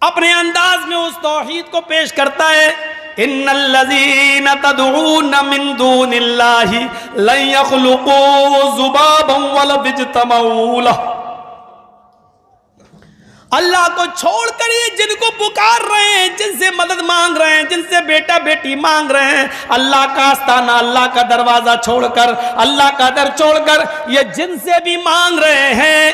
اپنے انداز میں اس توحید کو پیش کرتا ہے، ان الذین تدعون من دون اللہ لن یخلقوا ذبابا ولو اجتمعوا لہ۔ اللہ کو چھوڑ کر یہ جن کو پکار رہے ہیں، جن سے مدد مانگ رہے ہیں، جن سے بیٹا بیٹی مانگ رہے ہیں، اللہ کا آستانہ، اللہ کا دروازہ چھوڑ کر، اللہ کا در چھوڑ کر یہ جن سے بھی مانگ رہے ہیں،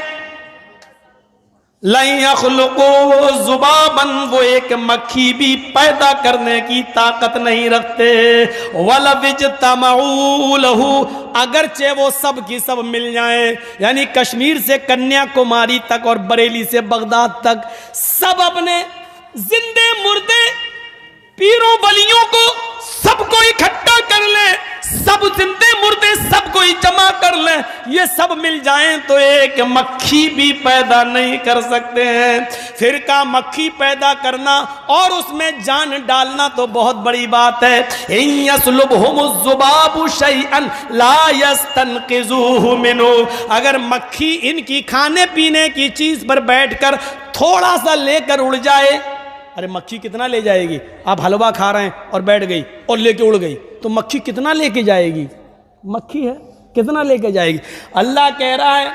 لَن يَخْلُقُوا ذُبَابًا، وہ ایک مکھی بھی پیدا کرنے کی طاقت نہیں رکھتے، وَلَوِ اجْتَمَعُوا لَهُ، اگرچہ وہ سب کی سب مل جائیں، یعنی کشمیر سے کنیا کماری تک اور بریلی سے بغداد تک سب اپنے زندے مردے پیروں ولیوں کو سب کو اکٹھا کر لیں، سب زندے مردے سب کو جمع کر لیں، یہ سب مل جائیں تو ایک مکھی بھی پیدا نہیں کر سکتے ہیں۔ فرقہ مکھی پیدا کرنا اور اس میں جان ڈالنا تو بہت بڑی بات ہے۔ إِن يَسْلُبْهُمُ الذُّبَابُ شَيْئًا لَا يَسْتَنْقِذُوهُ مِنْهُ، اگر مکھی ان کی کھانے پینے کی چیز پر بیٹھ کر تھوڑا سا لے کر اڑ جائے، ارے مکھی کتنا لے جائے گی؟ آپ حلوہ کھا رہے ہیں اور بیٹھ گئی اور لے کے اڑ گئی تو مکھی کتنا لے کے جائے گی؟ مکھی ہے، کتنا لے کے جائے گی؟ اللہ کہہ رہا ہے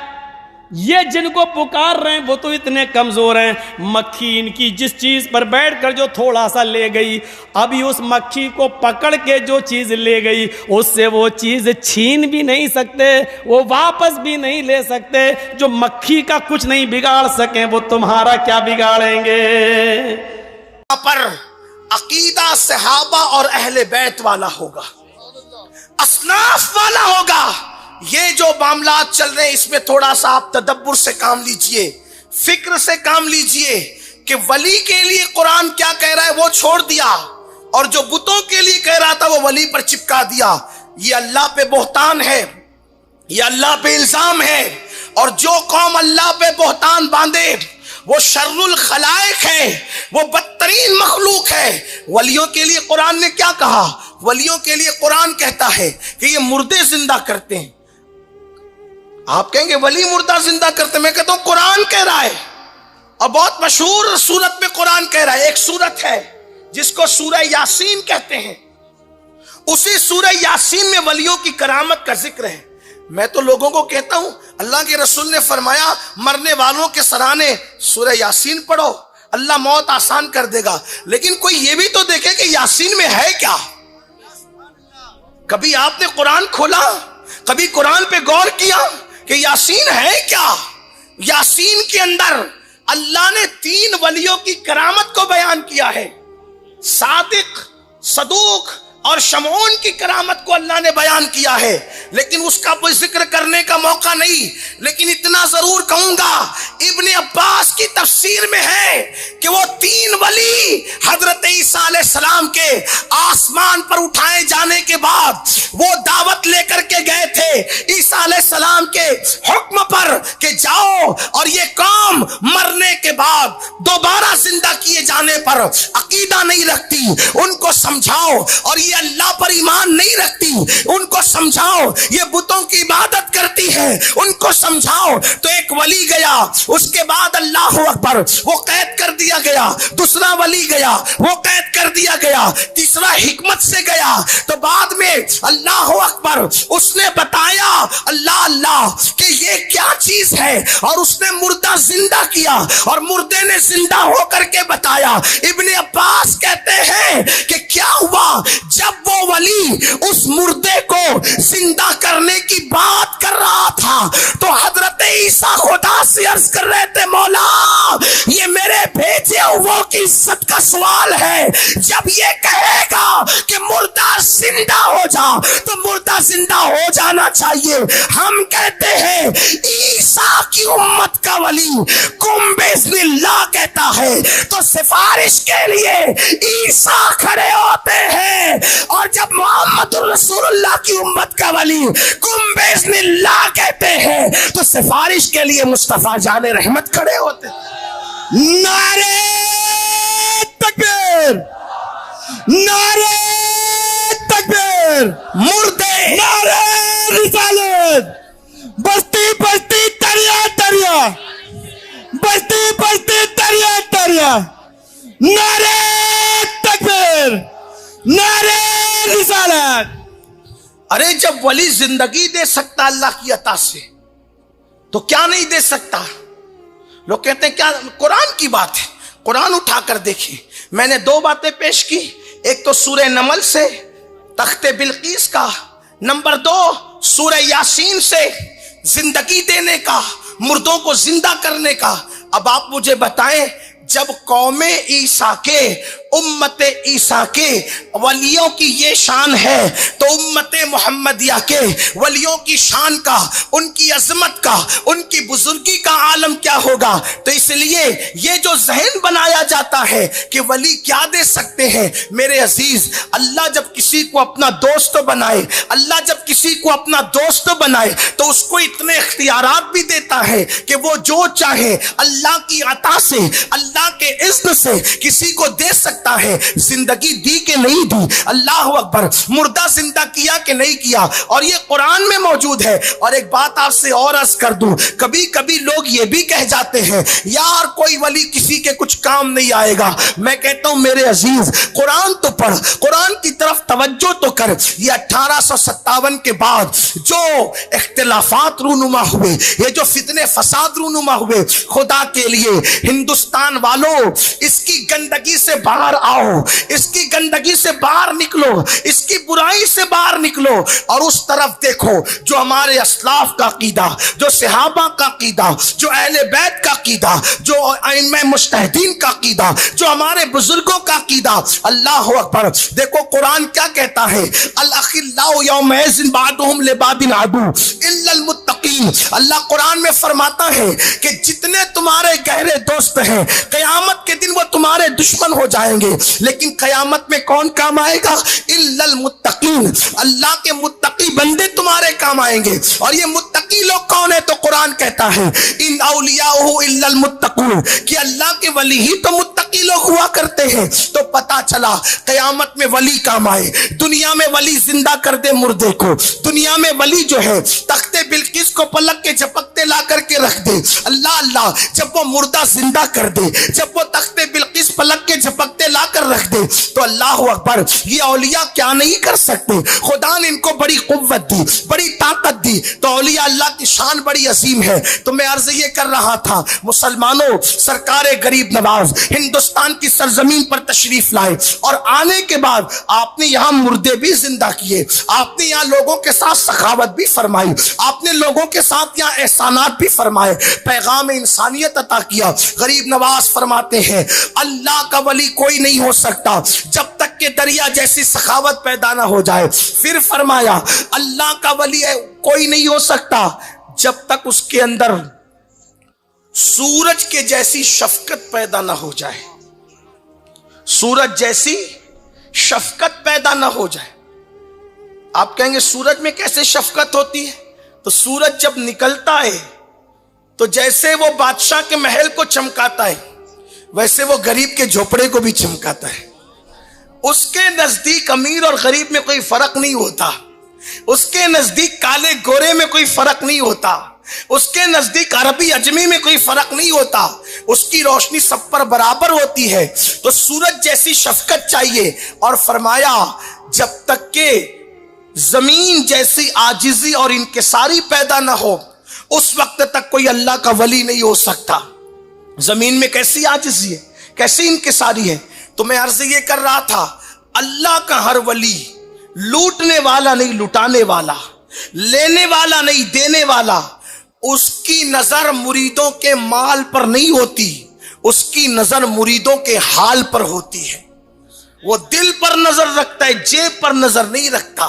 یہ جن کو پکار رہے ہیں وہ تو اتنے کمزور ہیں، مکھی ان کی جس چیز پر بیٹھ کر جو تھوڑا سا لے گئی، ابھی اس مکھی کو پکڑ کے جو چیز لے گئی اس سے وہ چیز چھین بھی نہیں سکتے، وہ واپس بھی نہیں لے سکتے۔ جو مکھی کا کچھ نہیں بگاڑ سکیں وہ تمہارا کیا بگاڑیں گے؟ پر عقیدہ صحابہ اور اہل بیت والا ہوگا، اصناف والا ہوگا۔ یہ جو معاملات چل رہے ہیں اس میں تھوڑا سا آپ تدبر سے کام لیجئے، فکر سے کام لیجئے کہ ولی کے لیے قرآن کیا کہہ رہا ہے وہ چھوڑ دیا، اور جو بتوں کے لیے کہہ رہا تھا وہ ولی پر چپکا دیا۔ یہ اللہ پہ بہتان ہے، یہ اللہ پہ الزام ہے، اور جو قوم اللہ پہ بہتان باندھے وہ شر الخلائق ہے، وہ بدترین مخلوق ہے۔ ولیوں کے لیے قرآن نے کیا کہا؟ ولیوں کے لیے قرآن کہتا ہے کہ یہ مردے زندہ کرتے ہیں۔ آپ کہیں گے ولی مردہ زندہ کرتے ہیں، میں کہتا ہوں قرآن کہہ رہا ہے، اور بہت مشہور صورت میں قرآن کہہ رہا ہے۔ ایک صورت ہے جس کو سورہ یاسین کہتے ہیں، اسی سورہ یاسین میں ولیوں کی کرامت کا ذکر ہے۔ میں تو لوگوں کو کہتا ہوں اللہ کے رسول نے فرمایا مرنے والوں کے سرانے سورہ یاسین پڑھو، اللہ موت آسان کر دے گا، لیکن کوئی یہ بھی تو دیکھے کہ یاسین میں ہے کیا؟ کبھی آپ نے قرآن کھولا، کبھی قرآن پہ غور کیا کہ یاسین ہے کیا؟ یاسین کے اندر اللہ نے 3 ولیوں کی کرامت کو بیان کیا ہے، صادق، صدوق اور شمعون کی کرامت کو اللہ نے بیان کیا ہے، لیکن اس کا کوئی ذکر کرنے کا موقع نہیں۔ لیکن اتنا ضرور کہوں گا ابن عباس کی تفسیر میں ہے کہ وہ 3 ولی حضرت عیسیٰ علیہ السلام کے آسمان پر اٹھائے جانے کے بعد وہ دعوت لے کر کے گئے تھے عیسیٰ علیہ السلام کے حکم پر کہ جاؤ اور یہ قوم مرنے کے بعد دوبارہ زندہ کیے جانے پر عقیدہ نہیں رکھتی، ان کو سمجھاؤ، اور یہ اللہ پر ایمان نہیں رکھتی، ان کو سمجھاؤ، یہ بتوں کی عبادت کرتی ہے، ان کو سمجھاؤ۔ تو ایک ولی گیا، اس کے بعد اللہ اکبر وہ قید کر دیا گیا، دوسرا ولی گیا وہ قید کر دیا گیا، تیسرا حکمت سے گیا، تو بعد میں اللہ اکبر اس نے بتایا اللہ اللہ کہ یہ کیا چیز ہے، اور اس نے مردہ زندہ کیا اور مردے نے زندہ ہو کر کے بتایا۔ ابن عباس کہتے ہیں کہ کیا ہوا جب وہ ولی اس مردے کو زندہ کرنے کی بات کر رہا تھا تو حضرت عیسیٰ خدا سے عرض کر رہے تھے مولا یہ میرے بھیجے ہوا کی عزت کا سوال ہے، جب یہ کہے گا کہ مردہ زندہ ہو جا تو مردہ زندہ ہو جانا چاہیے۔ ہم کہتے ہیں عیسیٰ کی امت کا ولی کم بِإِذْنِ اللہ کہتا ہے تو سفارش کے لیے عیسیٰ کھڑے ہوتے ہیں، اور جب محمد رسول اللہ کی امت کا ولی کم بِإِذْنِ اللہ کہتے ہیں تو سفارش کے لیے مصطفیٰ جان رحمت کھڑے ہوتے ہیں۔ نعرہ تکبیر، نعرہ تکبیر، مردے، نعرہ رسالت، بستی بستی دریا دریا، بستی بستی دریا دریا، नारे तकबीर, नारे रिसालत। अरे जब वली जिंदगी दे सकता अल्लाह की अता से, तो क्या नहीं दे सकता? लोग कहते हैं क्या, कुरान की बात है, कुरान उठाकर देखिए। मैंने दो बातें पेश की, एक तो सूरह नमल से तख्ते बिल्कीस का, नंबर दो सूरह यासीन से जिंदगी देने का, मुर्दों को जिंदा करने का। अब आप मुझे बताएं, जब कौमे ईसा के, उम्मते ईसा के वलियों की ये शान है, तो उम्मते मोहम्मदिया के वलियों की शान का, उनकी अजमत का, उनकी बुजुर्गी का आलम क्या होगा? तो इसलिए ये जो जहन बनाया जाता है कि वली क्या दे सकते हैं, मेरे अजीज, अल्लाह जब किसी को अपना दोस्त बनाए, अल्लाह जब किसी को अपना दोस्त बनाए, तो उसको इतने इख्तियारात भी देता है कि वो जो चाहे अल्लाह की अता से, अल्लाह के इज़्न से किसी को दे सकता है। जिंदगी दी कि नहीं दी, अल्लाह अकबर, मुर्दा जिंदा किया कि नहीं किया, और ये कुरान में मौजूद है। और एक बात आपसे और अर्ज कर दूं, कभी कभी लोग ये भी कह जाते हैं यार कोई वली किसी के कुछ काम नहीं आएगा। मैं कहता हूं मेरे अजीज, कुरान तो पढ़, कुरान की तरफ तवज्जो तो कर। ये 1857 के बाद जो इख्तिलाफात रूनुमा हुए, ये जो फितने फसाद रूनुमा हुए, खुदा के लिए हिंदुस्तान वालों, इसकी गंदगी से बाहर आओ, इसकी गंदगी से बाहर निकलो, इसकी बुराई से बाहर निकलो, और उस तरफ देखो जो हमारे अस्लाफ का कीदा, जो सहाबा का कीदा, जो अहले बैत का कीदा, जो आइम्मा मुज्तहिदीन का कीदा, जो हमारे बुजुर्गों का कीदा। अल्लाह अकबर। देखो कुरान क्या कहता है, अल अखिल्लाउ यौमइज़िन बादुहुम लिबादिन अदू इल्लल मुत्तकीन। अल्लाह कुरान में फरमाता है कि जितने तुम्हारे गहरे दोस्त हैं, कयामत के दिन वो तुम्हारे दुश्मन हो जाएंगे, लेकिन कयामत में कौन काम आएगा? इल्लल मुत्तकीन। अल्लाह के मुत्तकी बंदे तुम्हारे काम आएंगे। और ये मुत्तकी लोग कौन है? तो कुरान कहता है इन औलियाहु इल्लल मुत्तकून, कि अल्लाह के वली ही तो मुत्तकी लोग हुआ करते हैं। तो पता चला कयामत में वली काम आए, दुनिया में वली जिंदा कर दे मुर्दे को, दुनिया में वली जो है तख्ते बिल्किस को पलक के झपकते ला करके रख दे। अल्लाह अल्लाह, जब वो मुर्दा जिंदा कर दे, जब वो तख्ते बिल्किस पलक के झपकते ला कर रख दे, तो अल्लाह अकबर, ये औलिया क्या नहीं कर सकते? खुदा ने इनको बड़ी कुव्वत दी, बड़ी ताकत दी। तो औलिया अल्लाह की शान बड़ी अजीम है। तो मैं अर्ज ये कर रहा था, मुसलमानों, सरकार गरीब नवाज हिंदुस्तान की सरजमीन पर तशरीफ लाए, और आने के बाद आपने यहाँ मुर्दे भी जिंदा किए, आपने यहाँ लोगों के साथ सखावत भी फरमाई, आपने लोगों के साथ यहाँ एहसानात भी फरमाए, पैगाम इंसानियत अता किया। गरीब नवाज फरमाते हैं अल्लाह का वली कोई नहीं हो सकता जब तक के दरिया जैसी सखावत पैदा ना हो जाए। फिर फरमाया अल्लाह का वली कोई नहीं हो सकता जब तक उसके अंदर सूरज के जैसी शफकत पैदा ना हो जाए, सूरज जैसी शफकत पैदा ना हो जाए। आप कहेंगे सूरज में कैसे शफकत होती है? तो सूरज जब निकलता है तो जैसे वो बादशाह के महल को चमकाता है, वैसे वो गरीब के झोपड़े को भी चमकाता है। उसके नजदीक अमीर और गरीब में कोई फर्क नहीं होता, उसके नजदीक काले गोरे में कोई फर्क नहीं होता, उसके नजदीक अरबी अजमी में कोई फर्क नहीं होता, उसकी रोशनी सब पर बराबर होती है। तो सूरज जैसी शफकत चाहिए। और फरमाया जब तक के जमीन जैसी आजिजी और इनकिसारी पैदा ना हो, उस वक्त तक कोई अल्लाह का वली नहीं हो सकता। जमीन में कैसी आजिजी है, कैसी इनकिसारी है। तो मैं अर्ज ये कर रहा था, अल्लाह का हर वली लूटने वाला नहीं, लुटाने वाला, लेने वाला नहीं, देने वाला। उसकी नजर मुरीदों के माल पर नहीं होती, उसकी नजर मुरीदों के हाल पर होती है। वो दिल पर नजर रखता है, जेब पर नजर नहीं रखता।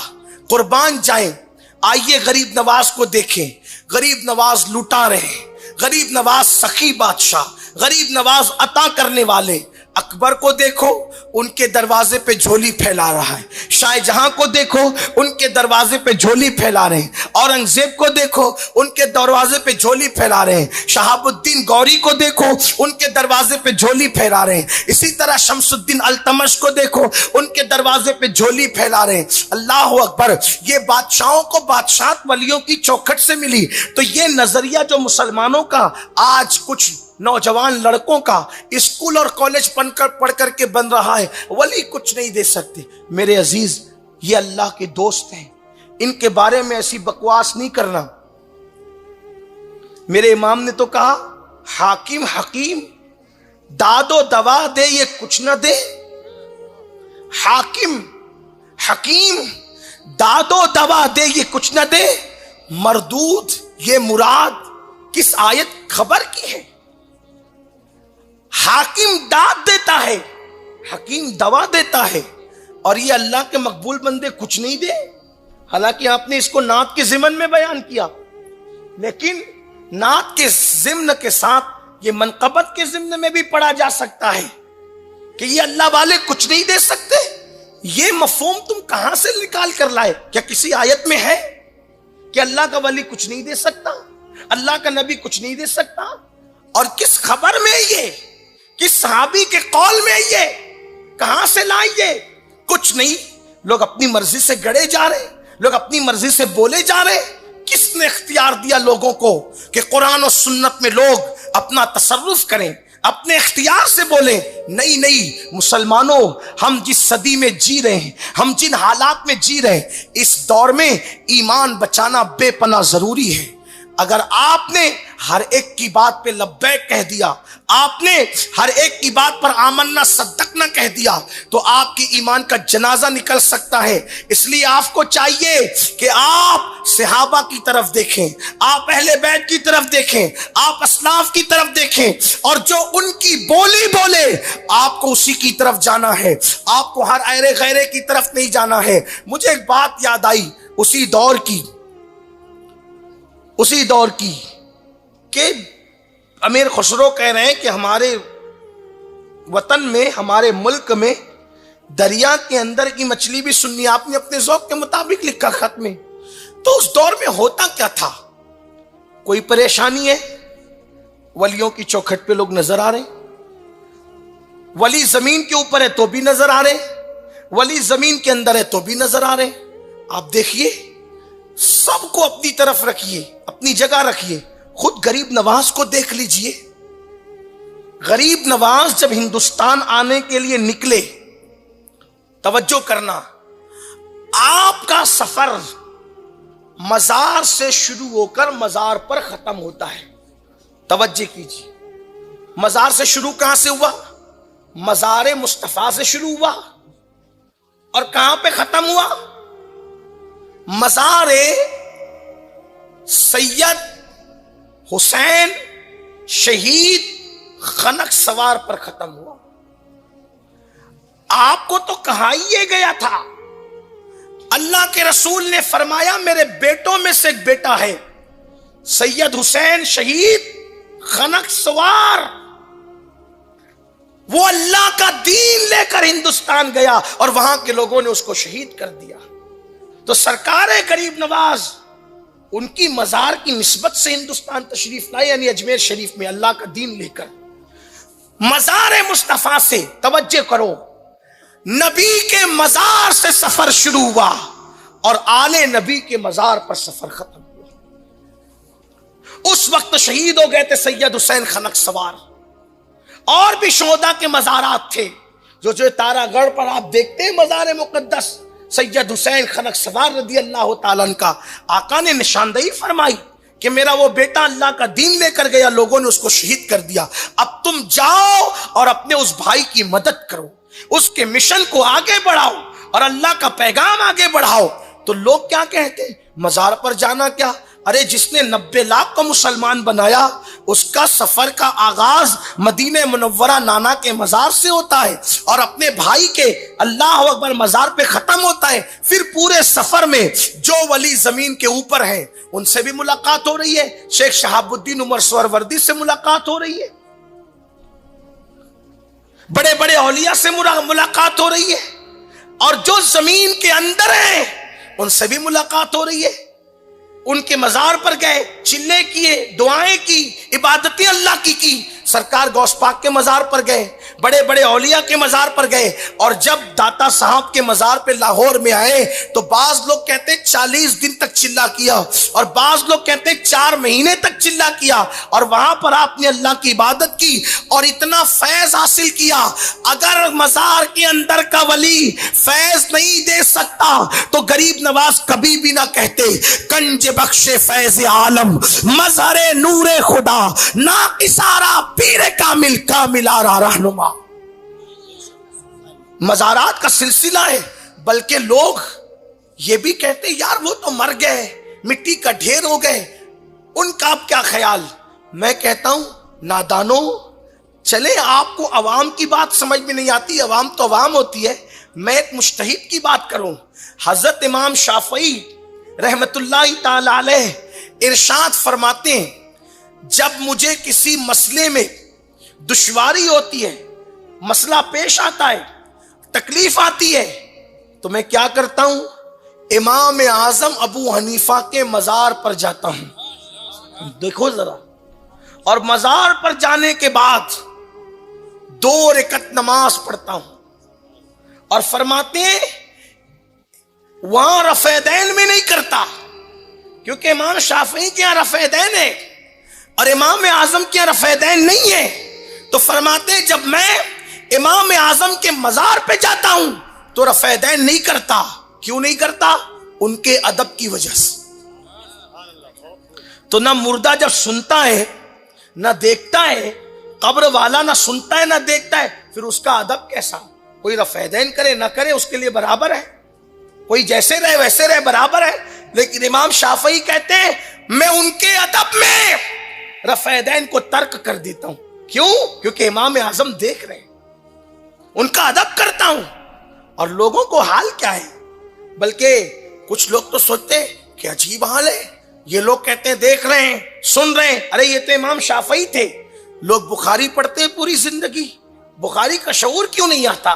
कुर्बान जाएं। आइए गरीब नवाज को देखें, गरीब नवाज लुटा रहे, गरीब नवाज सखी बादशाह, गरीब नवाज अता करने वाले। अकबर को देखो, उनके दरवाजे पे झोली फैला रहा है। शाहजहां को देखो, उनके दरवाजे पे झोली फैला रहे हैं। औरंगजेब को देखो, उनके दरवाजे पे झोली फैला रहे हैं। शहाबुद्दीन गौरी को देखो, उनके दरवाजे पे झोली फैला रहे हैं। इसी तरह शमसुद्दीन अल्तमश को देखो, उनके दरवाजे पे झोली फैला रहे हैं। अल्लाह अकबर। ये बादशाहों को बादशाह वलियों की चौखट से मिली। तो ये नजरिया जो मुसलमानों का आज कुछ नौजवान लड़कों का स्कूल और कॉलेज पढ़ करके बन रहा है, वली कुछ नहीं दे सकते। मेरे अजीज, ये अल्लाह के दोस्त हैं, इनके बारे में ऐसी बकवास नहीं करना। मेरे इमाम ने तो कहा, हाकिम हकीम दादो दवा दे ये कुछ न दे। हाकिम हकीम दादो दवा दे ये कुछ न दे। मरदूद ये मुराद किस आयत खबर की है? हाकिम दाद देता है, हकीम दवा देता है, और ये अल्लाह के मकबूल बंदे कुछ नहीं दे। हालांकि आपने इसको नात के ज़िमन में बयान किया, लेकिन नात के ज़िम्न के साथ ये मनकबत के ज़िम्न में भी पढ़ा जा सकता है कि ये अल्लाह वाले कुछ नहीं दे सकते। ये मफहूम तुम कहां से निकाल कर लाए? क्या किसी आयत में है कि अल्लाह का वली कुछ नहीं दे सकता, अल्लाह का नबी कुछ नहीं दे सकता? और किस खबर में ये, किस सहाबी के कौल में ये, कहां से लाए ये? कुछ नहीं। लोग अपनी मर्जी से गड़े जा रहे, लोग अपनी मर्जी से बोले जा रहे। किसने इख्तियार दिया लोगों को कि कुरान और सुन्नत में लोग अपना तसर्रुफ करें, अपने इख्तियार से बोले? नहीं नहीं मुसलमानों, हम जिस सदी में जी रहे हैं, हम जिन हालात में जी रहे हैं, इस दौर में ईमान बचाना बेपनाह जरूरी है। अगर आपने हर एक की बात पे लब्बैक कह दिया, आपने हर एक की बात पर आमन्ना सद्दकना कह दिया, तो आपकी ईमान का जनाजा निकल सकता है। इसलिए आपको चाहिए कि आप सहाबा की तरफ देखें, आप अहले बैत की तरफ देखें, आप असलाफ की तरफ देखें, और जो उनकी बोली बोले आपको उसी की तरफ जाना है। आपको हर ऐरे गैरे की तरफ नहीं जाना है। मुझे एक बात याद आई उसी दौर की कि अमीर खुसरो कह रहे हैं कि हमारे वतन में, हमारे मुल्क में दरिया के अंदर की मछली भी सुन्नी। आपने अपने ज़ौक़ के मुताबिक लिखा खत में। तो उस दौर में होता क्या था? कोई परेशानी है, वलियों की चौखट पे लोग नजर आ रहे, वली जमीन के ऊपर है तो भी नजर आ रहे, वली जमीन के अंदर है तो भी नजर आ रहे। आप देखिए, सबको अपनी तरफ रखिए, अपनी जगह रखिए। खुद गरीब नवाज को देख लीजिए। गरीब नवाज जब हिंदुस्तान आने के लिए निकले, तवज्जो करना, आपका सफर मजार से शुरू होकर मजार पर खत्म होता है। तवज्जो कीजिए, मजार से शुरू कहां से हुआ? मजार मुस्तफा से शुरू हुआ, और कहां पे खत्म हुआ? मजार सैयद हुसैन शहीद खनक सवार पर खत्म हुआ। आपको तो कहा ही ये गया था, अल्लाह के रसूल ने फरमाया मेरे बेटों में से एक बेटा है सैयद हुसैन शहीद खनक सवार। वो अल्लाह का दीन लेकर हिंदुस्तान गया और वहां के लोगों ने उसको शहीद कर दिया। तो सरकार गरीब नवाज उनकी मजार की निस्बत से हिंदुस्तान तशरीफ लाए, यानी अजमेर शरीफ में अल्लाह का दीन लेकर। मजार मुस्तफा से, तवज्जो करो, नबी के मजार से सफर शुरू हुआ और आले नबी के मजार पर सफर खत्म हुआ। उस वक्त शहीद हो गए थे सैयद हुसैन खनक सवार। और भी शोहदा के मजारात थे, जो तारागढ़ पर आप देखते हैं मजार मुकद्दस सैयद हुसैन खनक सवार रदी अल्लाह ताला का। आका ने निशानदेही फरमाई कि मेरा वो बेटा अल्लाह का दीन लेकर गया, लोगों ने उसको शहीद कर दिया। अब तुम जाओ और अपने उस भाई की मदद करो, उसके मिशन को आगे बढ़ाओ और अल्लाह का पैगाम आगे बढ़ाओ। तो लोग क्या कहते, मजार पर जाना क्या? अरे जिसने 90 लाख को मुसलमान बनाया, उसका सफर का आगाज मदीने मुनव्वरा नाना के मजार से होता है और अपने भाई के अल्लाह अकबर मजार पे खत्म होता है। फिर पूरे सफर में जो वली जमीन के ऊपर हैं उनसे भी मुलाकात हो रही है, शेख शहाबुद्दीन उमर सोहरवर्दी से मुलाकात हो रही है, बड़े बड़े औलिया से मुलाकात हो रही है, और जो जमीन के अंदर है उनसे भी मुलाकात हो रही है। उनके मजार पर गए, चिल्ले किए, दुआएं की, इबादतें अल्लाह की, सरकार गौस पाक के मज़ार पर गए, बड़े बड़े औलिया के मज़ार पर गए, और जब दाता साहब के मज़ार पे लाहौर में आए तो बाज लोग कहते 40 दिन तक चिल्ला किया, और बाज लोग कहते 4 महीने तक चिल्ला किया, और वहां पर आपने अल्लाह की इबादत की और इतना फैज हासिल किया। अगर मज़ार के अंदर का वली फैज नहीं दे सकता तो गरीब नवाज कभी भी ना कहते कंज बख्शे फैज आलम मज़हरे नूरे खुदा ना इसारा पीरे कामिल कामिलारा रहनुमा। मज़ारात का सिलसिला है, बल्कि लोग ये भी कहते यार वो तो मर गए, मिट्टी का ढेर हो गए, उनका अब क्या ख्याल। मैं कहता हूं नादानो, चले आपको अवाम की बात समझ में नहीं आती, अवाम तो अवाम होती है। मैं एक मुज्तहिद की बात करूं, हजरत इमाम शाफई रहमतुल्लाह ताला अलैह इरशाद फरमाते हैं, जब मुझे किसी मसले में दुश्वारी होती है, मसला पेश आता है, तकलीफ आती है, तो मैं क्या करता हूं, इमाम आजम अबू हनीफा के मज़ार पर जाता हूं। देखो जरा, और मज़ार पर जाने के बाद 2 रकअत नमाज पढ़ता हूं, और फरमाते हैं वहां रफ़ेदैन में नहीं करता, क्योंकि इमाम शाफी के यहां रफ़ेदैन है और इमाम आजम के यहां रफ़ेदैन नहीं है। तो फरमाते जब मैं इमाम आजम के मज़ार पे जाता हूं तो रफ़ेदैन नहीं करता। क्यों नहीं करता? उनके अदब की वजह से। तो ना मुर्दा जब सुनता है ना देखता है, कब्र वाला ना सुनता है ना देखता है, फिर उसका अदब कैसा? कोई रफ़ेदैन करे ना करे उसके लिए बराबर है, कोई जैसे रहे वैसे रहे बराबर है। लेकिन इमाम शाफई कहते हैं मैं उनके अदब में रफ़ेदैन को तर्क कर देता हूं। क्यों? क्योंकि इमाम आजम देख रहे हैं, उनका अदब करता हूं। और लोगों को हाल क्या है, बल्कि कुछ लोग तो सोचते हैं कि अजीब हाल है, ये लोग कहते हैं देख रहे हैं सुन रहे हैं, अरे ये तो इमाम शाफई थे। लोग बुखारी पढ़ते हैं पूरी जिंदगी, बुखारी का शऊर क्यों नहीं आता?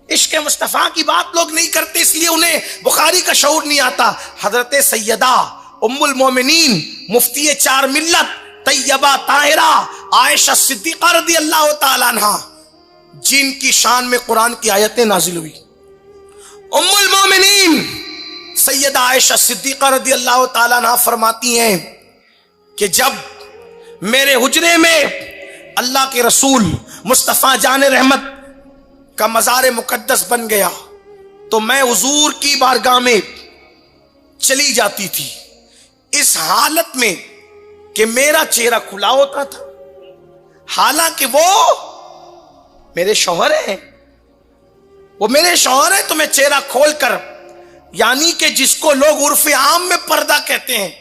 इश्क मुस्तफ़ा की बात लोग नहीं करते, इसलिए उन्हें बुखारी का शऊर नहीं आता। हजरत सैयदा उम्मुल मोमिनीन मुफ्ती 4 मिल्लत तैयबा ताहिरा आयशा सिद्दीक़ा रज़ियल्लाहु ताला अन्हा, जिनकी शान में कुरान की आयतें नाजिल हुई, उम्मुल मोमिनीन सैयदा आयशा सिद्दीक़ा रज़ियल्लाहु ताला अन्हा फरमाती हैं कि जब मेरे हुजरे में अल्लाह के रसूल मुस्तफ़ा जान रहमत का मज़ार मुक़द्दस बन गया तो मैं हुजूर की बारगाह में चली जाती थी, इस हालत में कि मेरा चेहरा खुला होता था, हालांकि वो मेरे शौहर हैं, वो मेरे शौहर हैं, तो मैं चेहरा खोल कर, यानी कि जिसको लोग उर्फ़े आम में पर्दा कहते हैं,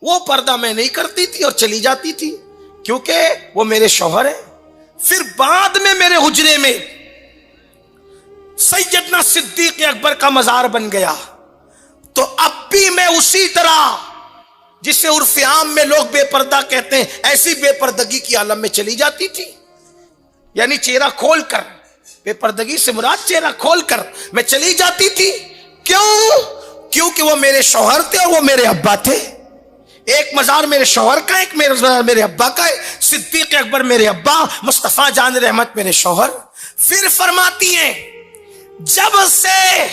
वो पर्दा मैं नहीं करती थी और चली जाती थी, क्योंकि वो मेरे शौहर हैं। फिर बाद में मेरे हुजरे में सैयदना सिद्दीक़ अकबर का मज़ार बन गया, तो अब भी मैं उसी तरह जिसे उर्फ़े आम में लोग बेपर्दा कहते हैं, ऐसी बेपर्दगी की आलम में चली जाती थी। यानी चेहरा खोल कर, बेपर्दगी से मुराद चेहरा खोल कर मैं चली जाती थी। क्यों? क्योंकि वो मेरे शौहर थे और वो मेरे अब्बा थे। एक मज़ार मेरे शौहर का, एक मेरे अब्बा का है। सिद्दीक़ अकबर मेरे अब्बा, मुस्तफ़ा जान रहमत मेरे शौहर। फिर फरमाती हैं जब से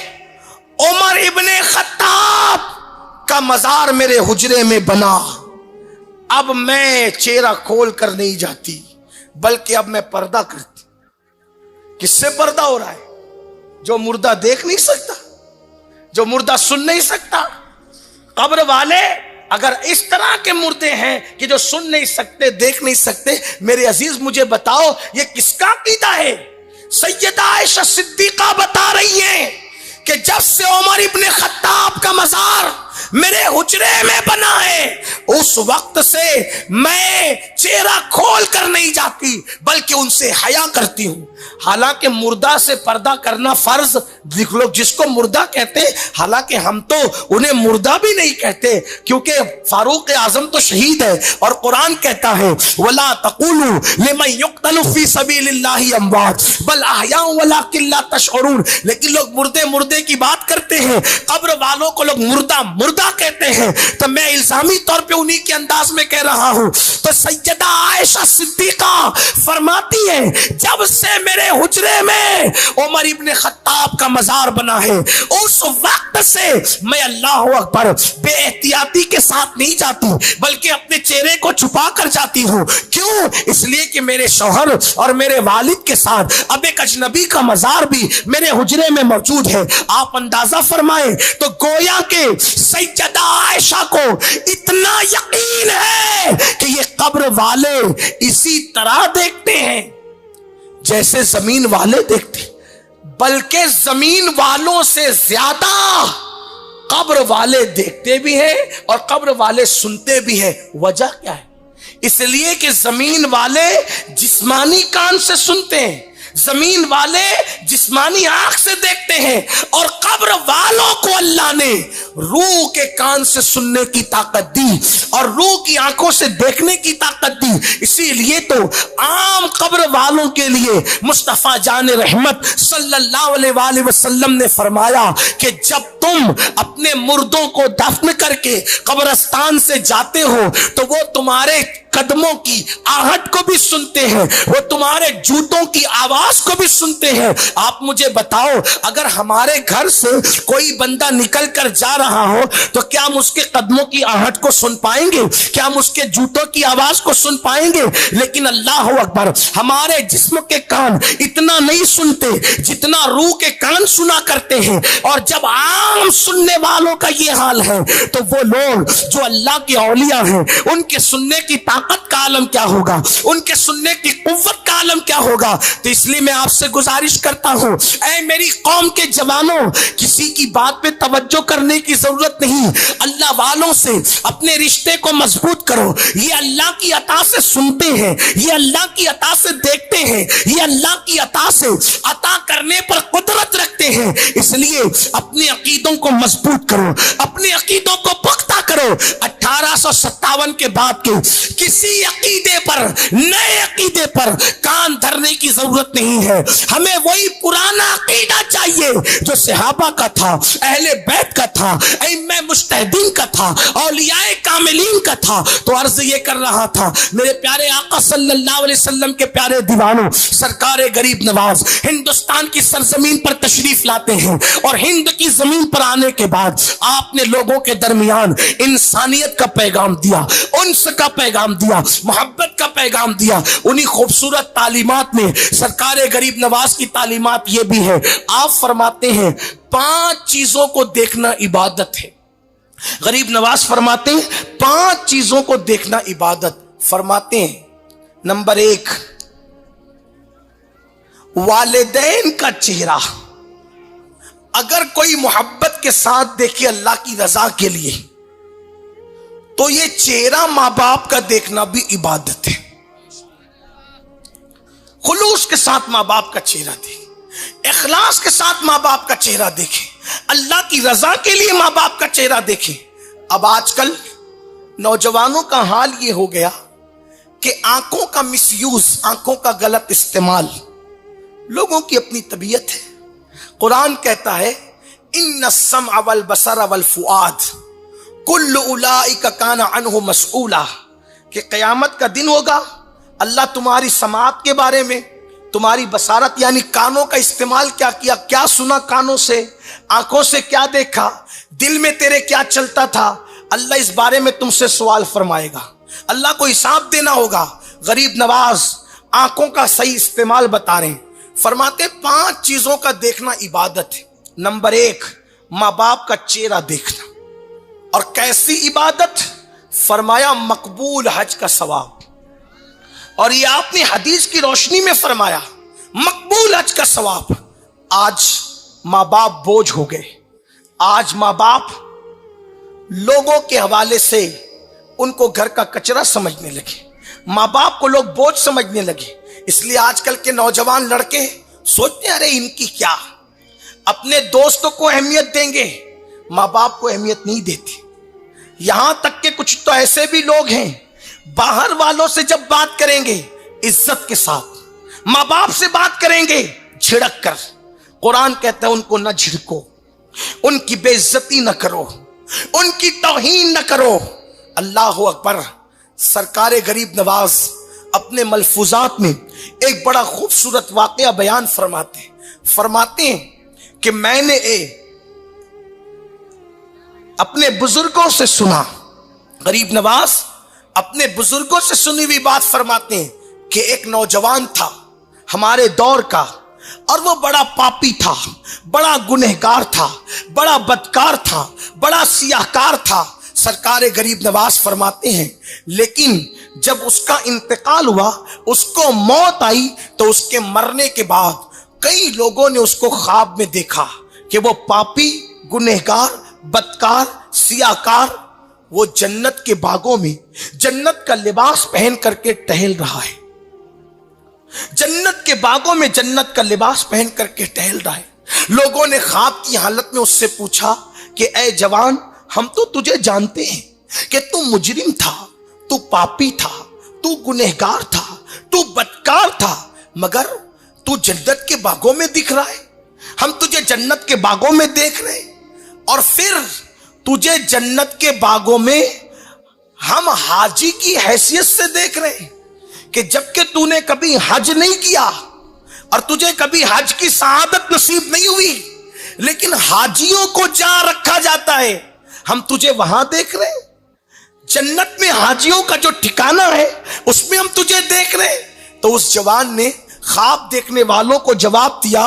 उमर इब्ने खत्ताब का मज़ार मेरे हुजरे में बना, अब मैं चेहरा खोल कर नहीं जाती, बल्कि अब मैं पर्दा करती। किससे पर्दा हो रहा है? जो मुर्दा देख नहीं सकता, जो मुर्दा सुन नहीं सकता। कब्र वाले अगर इस तरह के मुर्दे हैं कि जो सुन नहीं सकते देख नहीं सकते, मेरे अजीज मुझे बताओ ये किसका अकीदा है? सैयदा आयशा सिद्दीक़ा बता रही हैं कि जब से उमर इब्ने खत्ताब का मज़ार मेरे हुजरे में बना है, उस वक्त से मैं चेहरा खोल कर नहीं जाती, बल्कि उनसे हया करती हूं। हालांकि मुर्दा से पर्दा करना फर्ज, लोग जिसको मुर्दा कहते, हालांकि हम तो उन्हें मुर्दा भी नहीं कहते, क्योंकि फारूक आजम तो शहीद है और कुरान कहता है वला तक़ूलू लिमन युक़तलु फ़ी सबीलिल्लाहि अमवात बल अहयाउ वलाकिन ला तशऊरून। लेकिन लोग मुर्दे की बात करते हैं, कब्र वालों को लोग मुर्दा मुर्दा कहते हैं, तो मैं इल्जामी तौर पे उन्हीं के अंदाज में कह रहा हूं। तो सैयदा आयशा सिद्दीका फरमाती है, जब से मेरे हुजरे में उमर इब्ने खत्ताब का मजार बना है, उस वक्त से मैं अल्लाह अकबर बेएहतियाती के साथ नहीं जाती, बल्कि अपने चेहरे को छुपा कर जाती हूँ। क्यों? इसलिए कि मेरे शौहर और मेरे वालिद के साथ अब एक अजनबी का मजार भी मेरे हुजरे में मौजूद है। आप अंदाजा फरमाएं, तो गोया के सैयदा आयशा को इतना यकीन है कि ये कब्र वाले इसी तरह देखते हैं जैसे जमीन वाले देखते, बल्कि जमीन वालों से ज्यादा कब्र वाले देखते भी हैं और कब्र वाले सुनते भी हैं। वजह क्या है? इसलिए कि जमीन वाले जिस्मानी कान से सुनते हैं, जमीन वाले जिस्मानी आंख से देखते हैं, और कब्र वालों को अल्लाह ने रूह के कान से सुनने की ताकत दी और रूह की आंखों से देखने की ताकत दी। इसीलिए तो आम कब्र वालों के लिए मुस्तफा जान रहमत सल्लल्लाहु अलैहि वसल्लम ने फरमाया कि जब तुम अपने मुर्दों को दफन करके कब्रिस्तान से जाते हो तो वो तुम्हारे कदमों की आहट को भी सुनते हैं, वो तुम्हारे जूतों की आवाज को भी सुनते हैं। आप मुझे बताओ, अगर हमारे घर से कोई बंदा निकल कर जा रहा हो तो क्या हम उसके कदमों की आहट को सुन पाएंगे? क्या हम उसके जूतों की आवाज को सुन पाएंगे? लेकिन अल्लाह अकबर, हमारे जिस्म के कान इतना नहीं सुनते जितना रूह के कान सुना करते हैं। और जब आम सुनने वालों का ये हाल है तो वो लोग जो अल्लाह के औलिया हैं, उनके सुनने की ताकत का आलम क्या होगा, उनके सुनने की कुव्वत का आलम क्या होगा। तो इसलिए मैं आपसे गुजारिश करता हूं, ऐ मेरी कौम के जवानों, किसी की बात पे तवज्जो करने की जरूरत नहीं। अल्लाह वालों से अपने रिश्ते को मजबूत करो। ये अल्लाह की अता से सुनते हैं, ये अल्लाह की अता से देखते हैं, ये अल्लाह की अता से अता करने पर कुदरत रखते हैं। इसलिए अपने अकीदों को मजबूत करो, अपने अकीदों को पुख्ता करो। 1857 के बाद के किसी अकीदे पर, नए अकीदे पर कान धरने की जरूरत नहीं है। हमें वही पुराना अकीदा चाहिए जो सहाबा का था, अहले बैत का था, इमाम मुज्तहिदीन का था, औलियाए कामिलीन का था। तो अर्ज ये कर रहा था, मेरे प्यारे आका सल्लल्लाहु अलैहि वसल्लम के प्यारे दीवानों, सरकारे गरीब नवाज हिंदुस्तान की सरजमीन पर तशरीफ लाते हैं और हिंद की जमीन पर आने के बाद आपने लोगों के दरमियान इंसानियत का पैगाम दिया, उन्स का पैगाम दिया, मोहब्बत का पैगाम दिया। उन्हीं खूबसूरत तालीमात में सरकारे गरीब नवाज की तालीमात ये भी है, आप फरमाते हैं 5 चीजों को देखना इबादत है। गरीब नवाज फरमाते हैं 5 चीजों को देखना इबादत। फरमाते हैं नंबर 1, वालिदैन का चेहरा। अगर कोई मोहब्बत के साथ देखे अल्लाह की रजा के लिए तो ये चेहरा माँ बाप का देखना भी इबादत है। खुलूस के साथ माँ बाप का चेहरा देखे, इखलास के साथ माँ बाप का चेहरा देखे, अल्लाह की रजा के लिए माँ बाप का चेहरा देखे। अब आजकल नौजवानों का हाल ये हो गया कि आंखों का मिसयूज, आंखों का गलत इस्तेमाल, लोगों की अपनी तबीयत है। कुरान कहता है इन्ना सम्अ वल बसर वल फुआद कुल्लु उलाइका काना अन्हु मसऊला, कि क़यामत का दिन होगा, अल्लाह तुम्हारी समात के बारे में, तुम्हारी बसारत यानी कानों का इस्तेमाल क्या किया, क्या सुना कानों से, आंखों से क्या देखा, दिल में तेरे क्या चलता था, अल्लाह इस बारे में तुमसे सवाल फरमाएगा। अल्लाह को हिसाब देना होगा। गरीब नवाज आंखों का सही इस्तेमाल बता रहे हैं। फरमाते 5 चीजों का देखना इबादत है। नंबर 1, माँ बाप का चेहरा देखना। और कैसी इबादत? फरमाया मकबूल हज का सवाब। और ये आपने हदीस की रोशनी में फरमाया मकबूल हज का सवाब। आज माँ बाप बोझ हो गए। आज माँ बाप लोगों के हवाले से उनको घर का कचरा समझने लगे, माँ बाप को लोग बोझ समझने लगे। इसलिए आजकल के नौजवान लड़के सोचते हैं अरे इनकी क्या, अपने दोस्तों को अहमियत देंगे, माँ बाप को अहमियत नहीं देते। यहां तक के कुछ तो ऐसे भी लोग हैं, बाहर वालों से जब बात करेंगे इज्जत के साथ, माँ बाप से बात करेंगे झिड़क कर। कुरान कहता है उनको न झिड़को, उनकी बेइज्जती न करो, उनकी तौहीन न करो। अल्लाह अकबर। सरकार गरीब नवाज अपने मलफूजात में एक बड़ा खूबसूरत वाकया बयान फरमाते हैं कि मैंने अपने बुजुर्गों से सुना। गरीब नवाज अपने बुजुर्गों से सुनी हुई बात फरमाते हैं कि एक नौजवान था हमारे दौर का, और वो बड़ा पापी था, बड़ा गुनहगार था, बड़ा बदकार था, बड़ा सियाहकार था। सरकार गरीब नवाज फरमाते हैं लेकिन जब उसका इंतकाल हुआ, उसको मौत आई, तो उसके मरने के बाद कई लोगों ने उसको ख्वाब में देखा कि वो पापी, गुनहगार, बदकार, सियाहकार वो जन्नत के बागों में जन्नत का लिबास पहन करके टहल रहा है। जन्नत के बागों में जन्नत का लिबास पहन करके टहल रहा है। लोगों ने ख्वाब की हालत में उससे पूछा कि ऐ जवान, हम तो तुझे जानते हैं कि तू मुजरिम था, तू पापी था, तू गुनहगार था, तू बदकार था, मगर तू जन्नत के बागों में दिख रहा है। हम तुझे जन्नत के बागों में देख रहे हैं, और फिर तुझे जन्नत के बागों में हम हाजी की हैसियत से देख रहे हैं कि जबकि तूने कभी हज नहीं किया और तुझे कभी हज की सआदत नसीब नहीं हुई, लेकिन हाजियों को जहां रखा जाता है हम तुझे वहां देख रहे हैं। जन्नत में हाजियों का जो ठिकाना है उसमें हम तुझे देख रहे हैं। तो उस जवान ने ख्वाब देखने वालों को जवाब दिया,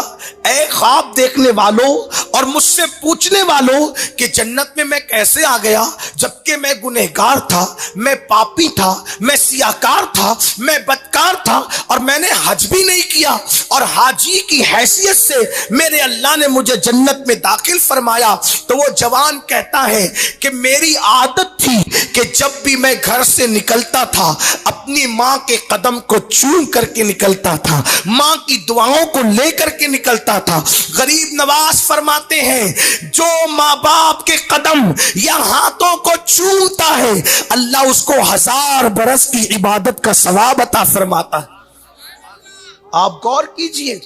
ऐ ख्वाब देखने वालों और मुझसे पूछने वालों कि जन्नत में मैं कैसे आ गया जबकि मैं गुनहगार था, मैं पापी था, मैं सियाहकार था, मैं बदकार था, और मैंने हज भी नहीं किया, और हाजी की हैसियत से मेरे अल्लाह ने मुझे जन्नत में दाखिल फरमाया। तो वो जवान कहता है कि मेरी आदत थी कि जब भी मैं घर से निकलता था अपनी माँ के कदम को चूम करके निकलता था, माँ की दुआओं को लेकर के निकलता था। गरीब नवाज फरमाते हैं जो माँ बाप के कदम या हाथों को चूमता है अल्लाह उसको 1000 बरस की इबादत का सवाब अता फरमाता है। आप गौर कीजिए,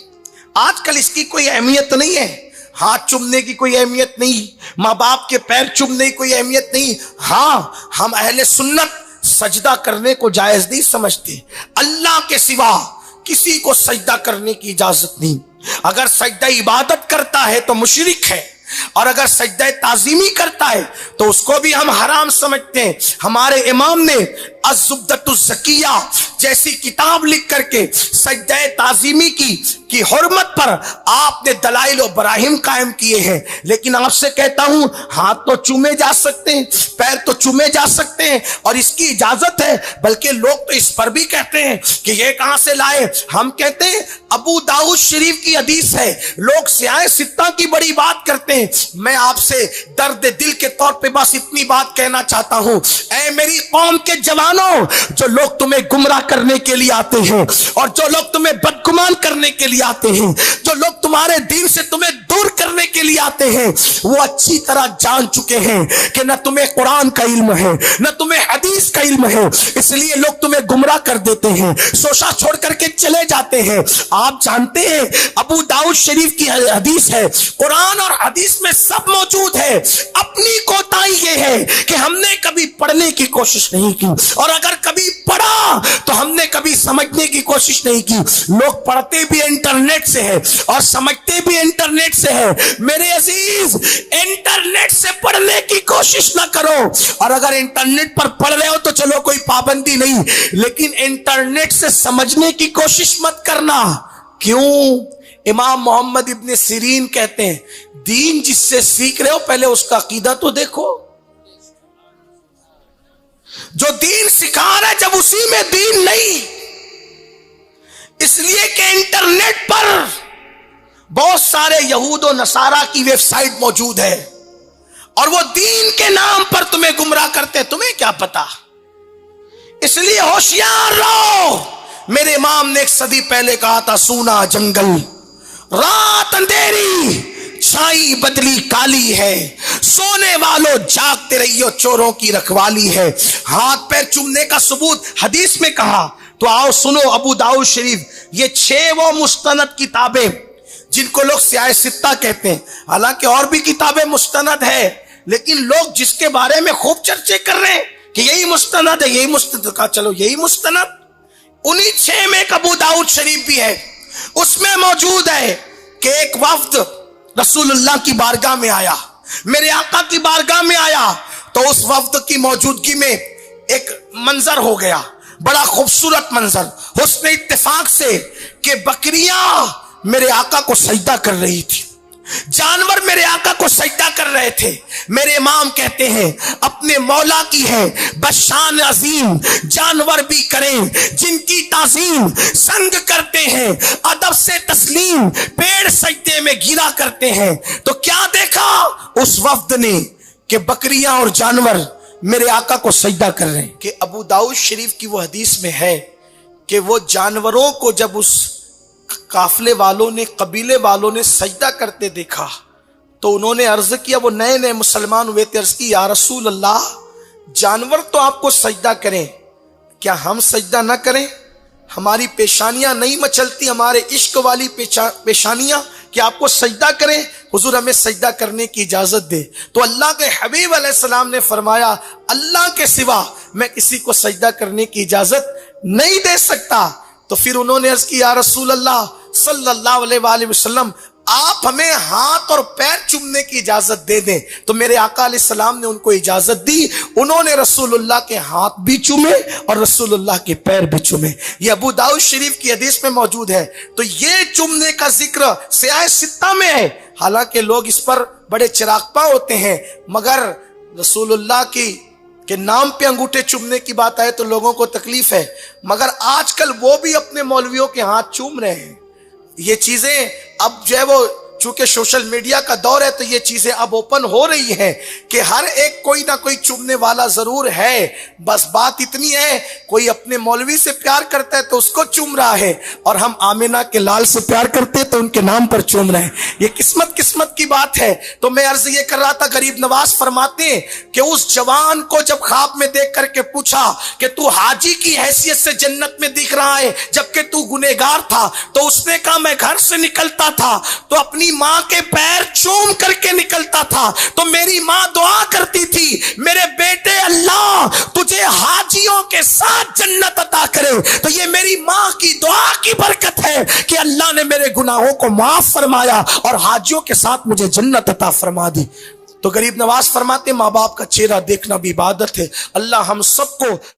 आजकल इसकी कोई अहमियत नहीं है, हाथ चूमने की कोई अहमियत नहीं, माँ बाप के पैर चूमने की कोई अहमियत नहीं। हाँ, हम अहले सुन्नत सजदा करने को जायज नहीं समझते। अल्लाह के सिवा किसी को सजदा करने की इजाजत नहीं। अगर सजदा इबादत करता है तो मुशरिक है, और अगर सजदा ताजीमी करता है तो उसको भी हम हराम समझते हैं। हमारे इमाम ने अज़्ज़ुब्दतुज़्ज़किया जैसी किताब लिख करके सजदा ताजीमी की हुर्मत पर आपने दलाइल और बराहिम कायम किए हैं। लेकिन आपसे कहता हूं, हाथ तो चूमे जा सकते हैं, पैर तो चूमे जा सकते हैं, और इसकी इजाजत है। बल्कि लोग तो इस पर भी कहते हैं कि ये कहां से लाए। हम कहते हैं अबू दाऊद शरीफ की हदीस है। लोग सियाए सित्ता की बड़ी बात करते हैं। मैं आपसे दर्द दिल के तौर पे बस इतनी बात कहना चाहता हूं, ऐ मेरी कौम के जवानों, जो लोग तुम्हें गुमराह करने के लिए आते हैं और जो लोग तुम्हें बदगुमान करने के लिए आते हैं, जो लोग तुम्हारे दीन से तुम्हें दूर करने के लिए आते हैं, वो अच्छी तरह जान चुके हैं कि न तुम्हें कुरान का इल्म है, न तुम्हें हदीस का इल्म है, इसलिए लोग तुम्हें गुमराह कर देते हैं, शोशा छोड़ करके चले जाते हैं। आप जानते हैं अबू दाऊद शरीफ की हदीस है, कुरान और हदीस में सब मौजूद है। अपनी कोताही ये है कि हमने कभी पढ़ने की कोशिश नहीं की, और अगर कभी पढ़ा तो हमने कभी समझने की कोशिश नहीं की। लोग पढ़ते भी इंटरनेट से है और समझते भी इंटरनेट से है। मेरे अजीज, इंटरनेट से पढ़ने की कोशिश ना करो, और अगर इंटरनेट पर पढ़ रहे हो तो चलो कोई पाबंदी नहीं, लेकिन इंटरनेट से समझने की कोशिश मत करना। क्यों? इमाम मोहम्मद इब्ने सिरीन कहते हैं, दीन जिससे सीख रहे हो पहले उसका अकीदा तो देखो। जो दीन सिखा रहा है जब उसी में दीन नहीं, इसलिए कि इंटरनेट पर बहुत सारे यहूद और नसारा की वेबसाइट मौजूद है और वो दीन के नाम पर तुम्हें गुमराह करते हैं, तुम्हें क्या पता। इसलिए होशियार रहो। मेरे इमाम ने 1 सदी पहले कहा था, सूना जंगल रात अंधेरी, छाई बदली काली है, सोने वालों जागते रहियो, चोरों की रखवाली है। हाथ पैर चूमने का सबूत हदीस में कहा। तो आओ सुनो, अबू दाऊद शरीफ, ये 6 वो मुस्तनद किताबें जिनको लोग सियाए सित्ता कहते हैं। हालांकि और भी किताबें मुस्तनद है, لیکن لوگ جس کے بارے میں خوب چرچے کر رہے ہیں کہ یہی مستند ہے، یہی مستند، کہا چلو یہی مستند، انہی 6 میں ایک ابو داؤد شریف بھی ہے، اس میں موجود ہے کہ ایک وفد رسول اللہ کی بارگاہ میں آیا، میرے آقا کی بارگاہ میں آیا، تو اس وفد کی موجودگی میں ایک منظر ہو گیا، بڑا خوبصورت منظر، حسن اتفاق سے کہ بکریاں میرے آقا کو سجدہ کر رہی تھی، جانور میرے آقا کو سجدہ کر رہے تھے۔ میرے امام کہتے ہیں اپنے مولا کی ہے بشان عظیم، جانور بھی کریں جن کی تعظیم، سنگ کرتے ہیں ادب سے تسلیم، پیڑ سجدے میں گرا کرتے ہیں۔ تو کیا دیکھا اس وفد نے کہ بکریاں اور جانور میرے آقا کو سجدہ کر رہے ہیں۔ کہ ابو داؤد شریف کی وہ حدیث میں ہے کہ وہ جانوروں کو جب اس قافلے والوں نے، قبیلے والوں نے سجدہ کرتے دیکھا تو انہوں نے عرض کیا، وہ نئے نئے مسلمان ہوئے تھے، عرض کی یا رسول اللہ جانور تو آپ کو سجدہ کریں، کیا ہم سجدہ نہ کریں؟ ہماری پیشانیاں نہیں مچلتی، ہمارے عشق والی پیشانیاں، کہ آپ کو سجدہ کریں؟ حضور ہمیں سجدہ کرنے کی اجازت دے۔ تو اللہ کے حبیب علیہ السلام نے فرمایا اللہ کے سوا میں کسی کو سجدہ کرنے کی اجازت نہیں دے سکتا۔ تو پھر انہوں نے عرض کی یا رسول اللہ صلی اللہ علیہ وآلہ وسلم آپ ہمیں ہاتھ اور پیر چومنے کی اجازت دے دیں۔ تو میرے آقا علیہ السلام نے ان کو اجازت دی، انہوں نے رسول اللہ کے ہاتھ بھی چومے اور رسول اللہ کے پیر بھی چومے۔ یہ ابو داؤد شریف کی حدیث میں موجود ہے۔ تو یہ چومنے کا ذکر سیاہ ستہ میں ہے، حالانکہ لوگ اس پر بڑے چراغپا ہوتے ہیں، مگر رسول اللہ کی کہ نام پہ انگوٹھے چومنے کی بات آئے تو لوگوں کو تکلیف ہے، مگر آج کل وہ بھی اپنے مولویوں کے ہاتھ چوم رہے ہیں۔ یہ چیزیں اب جو ہے وہ چونکہ سوشل میڈیا کا دور ہے تو یہ چیزیں اب اوپن ہو رہی ہیں کہ ہر ایک کوئی نہ کوئی چومنے والا ضرور ہے، بس بات اتنی ہے کوئی اپنے مولوی سے پیار کرتا ہے تو اس کو چوم رہا ہے، اور ہم آمینہ کے لال سے پیار کرتے ہیں تو ان کے نام پر چوم رہے ہیں۔ یہ قسمت کی بات ہے۔ تو میں عرض یہ کر رہا تھا، غریب نواز فرماتے ہیں کہ اس جوان کو جب خواب میں دیکھ کر کے پوچھا کہ تو حاجی کی حیثیت سے جنت میں دکھ رہا ہے جبکہ تو گنہگار تھا، تو اس نے کہا میں گھر سے نکلتا تھا تو اپنی ماں کے پیر چوم کر کے نکلتا تھا، تو میری ماں دعا کرتی تھی میرے بیٹے اللہ تجھے حاجیوں کے ساتھ جنت عطا کرے۔ تو یہ میری ماں کی دعا کی برکت ہے کہ اللہ نے میرے گناہوں کو معاف فرمایا اور حاجیوں کے ساتھ مجھے جنت عطا فرما دی۔ تو غریب نواز فرماتے ماں باپ کا چہرہ دیکھنا بھی عبادت ہے۔ اللہ ہم سب کو